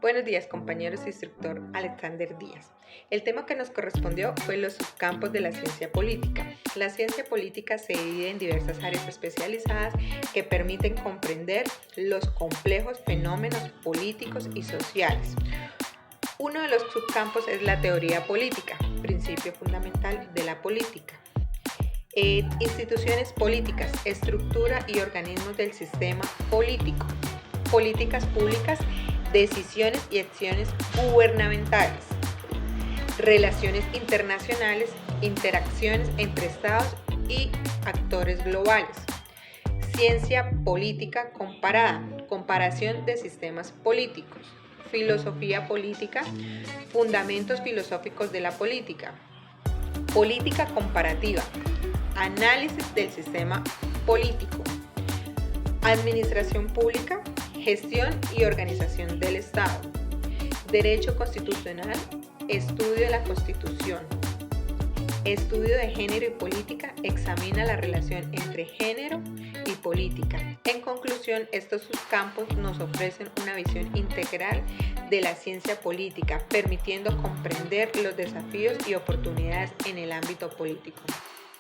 Buenos días, compañeros, instructor Alexander Díaz. El tema que nos correspondió fue los subcampos de la ciencia política. La ciencia política se divide en diversas áreas especializadas que permiten comprender los complejos fenómenos políticos y sociales. Uno de los subcampos es la teoría política, principio fundamental de la política. Instituciones políticas, estructura y organismos del sistema político. Políticas públicas, decisiones y acciones gubernamentales. Relaciones internacionales, interacciones entre estados y actores globales. Ciencia política comparada, comparación de sistemas políticos. Filosofía política, fundamentos filosóficos de la política. Política comparativa, análisis del sistema político. Administración pública, gestión y organización del Estado. Derecho constitucional, estudio de la Constitución. Estudio de género y política examina la relación entre género y política. En conclusión, estos subcampos nos ofrecen una visión integral de la ciencia política, permitiendo comprender los desafíos y oportunidades en el ámbito político.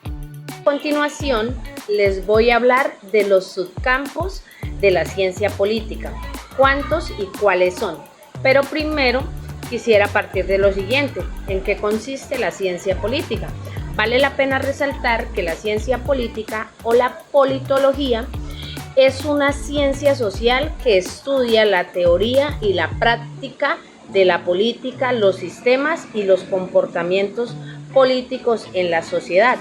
A continuación, les voy a hablar de los subcampos de la ciencia política, cuántos y cuáles son. Pero primero quisiera partir de lo siguiente: ¿en qué consiste la ciencia política? Vale la pena resaltar que la ciencia política o la politología es una ciencia social que estudia la teoría y la práctica de la política, los sistemas y los comportamientos políticos en la sociedad.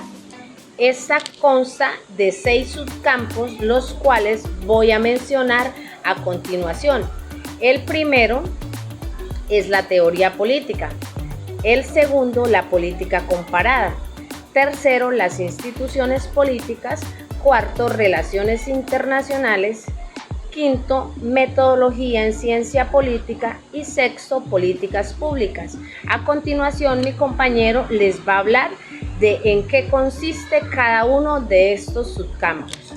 Esta consta de 6 subcampos, los cuales voy a mencionar a continuación. El primero es la teoría política. El segundo, la política comparada. Tercero, las instituciones políticas. Cuarto, relaciones internacionales. Quinto, metodología en ciencia política. Y sexto, políticas públicas. A continuación, mi compañero les va a hablar de en qué consiste cada uno de estos subcampos.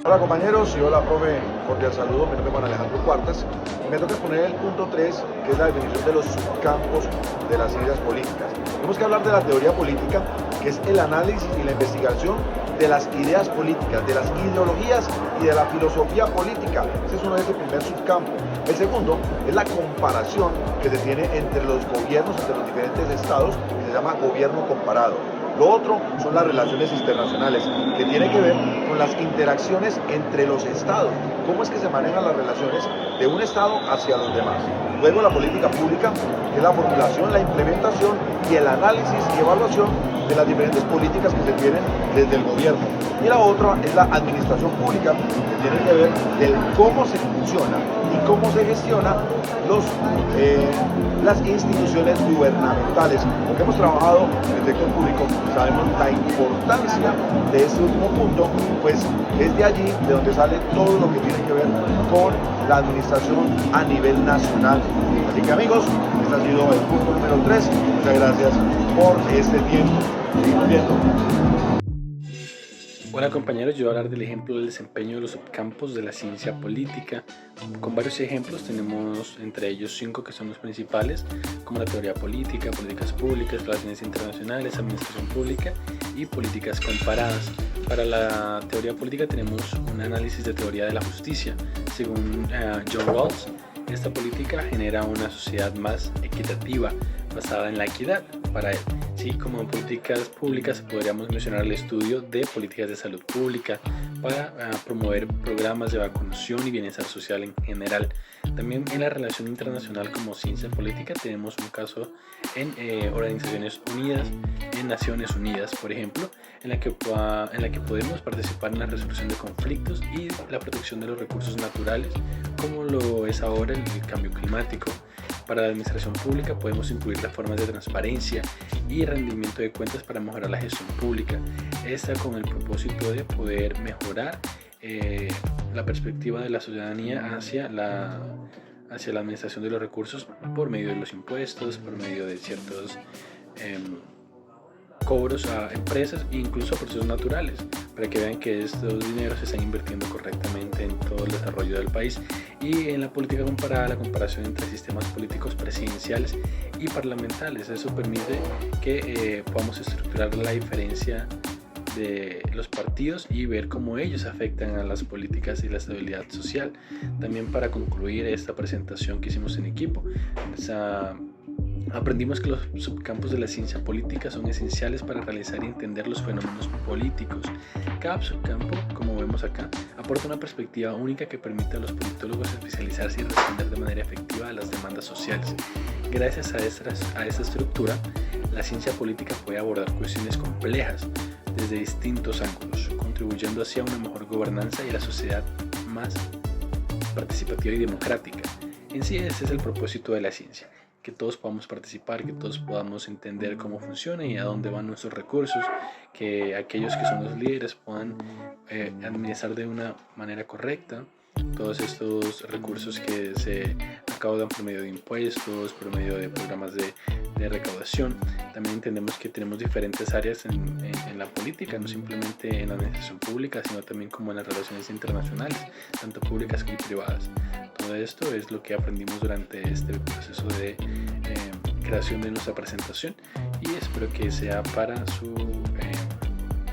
Hola compañeros y hola profe, cordial saludo, mi nombre es Juan Alejandro Cuartas y me toca exponer el punto 3, que es la definición de los subcampos de las ciencias políticas. Tenemos que hablar de la teoría política, que es el análisis y la investigación de las ideas políticas, de las ideologías y de la filosofía política. Ese es uno de ese primer subcampo. El segundo es la comparación que se tiene entre los gobiernos, entre los diferentes estados, que se llama gobierno comparado. Lo otro son las relaciones internacionales, que tiene que ver con las interacciones entre los estados, cómo es que se manejan las relaciones de un estado hacia los demás. Luego la política pública, que es la formulación, la implementación y el análisis y evaluación de las diferentes políticas que se tienen desde el gobierno. Y la otra es la administración pública, que tiene que ver del cómo se funciona y cómo se gestiona las instituciones gubernamentales. Porque hemos trabajado en el sector público, sabemos la importancia de este último punto, pues es de allí de donde sale todo lo que tiene que ver con la administración a nivel nacional. Así que amigos, este ha sido el punto número 3. Muchas gracias por este tiempo. Seguimos viendo. Hola compañeros, yo voy a hablar del ejemplo del desempeño de los subcampos de la ciencia política. Con varios ejemplos, tenemos entre ellos 5 que son los principales, como la teoría política, políticas públicas, relaciones internacionales, administración pública y políticas comparadas. Para la teoría política tenemos un análisis de teoría de la justicia. Según John Rawls, esta política genera una sociedad más equitativa, basada en la equidad para él. Sí, como en políticas públicas podríamos mencionar el estudio de políticas de salud pública para promover programas de vacunación y bienestar social en general. También en la relación internacional como ciencia política tenemos un caso en Organizaciones Unidas, en Naciones Unidas, por ejemplo, en la que podemos participar en la resolución de conflictos y la protección de los recursos naturales, como lo es ahora el cambio climático. Para la administración pública podemos incluir las formas de transparencia y rendimiento de cuentas para mejorar la gestión pública. Esta con el propósito de poder mejorar la perspectiva de la ciudadanía hacia la administración de los recursos por medio de los impuestos, por medio de ciertos cobros a empresas e incluso a procesos naturales, para que vean que estos dineros se están invirtiendo correctamente en todo el desarrollo del país. Y en la política comparada, la comparación entre sistemas políticos presidenciales y parlamentarios, eso permite que podamos estructurar la diferencia de los partidos y ver cómo ellos afectan a las políticas y la estabilidad social. También, para concluir esta presentación que hicimos en equipo, aprendimos que los subcampos de la ciencia política son esenciales para realizar y entender los fenómenos políticos. Cada subcampo, como vemos acá, aporta una perspectiva única que permite a los politólogos especializarse y responder de manera efectiva a las demandas sociales. Gracias a esta estructura, la ciencia política puede abordar cuestiones complejas desde distintos ángulos, contribuyendo así a una mejor gobernanza y a la sociedad más participativa y democrática. En sí, ese es el propósito de la ciencia, que todos podamos participar, que todos podamos entender cómo funciona y a dónde van nuestros recursos, que aquellos que son los líderes puedan administrar de una manera correcta todos estos recursos que se recaudan por medio de impuestos, por medio de programas de recaudación. También entendemos que tenemos diferentes áreas en la política, no simplemente en la administración pública, sino también como en las relaciones internacionales, tanto públicas como privadas. Todo esto es lo que aprendimos durante este proceso de creación de nuestra presentación, y espero que sea para su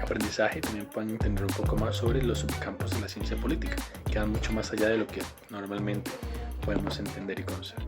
aprendizaje. También puedan entender un poco más sobre los subcampos de la ciencia política, que van mucho más allá de lo que normalmente podemos entender y conocer.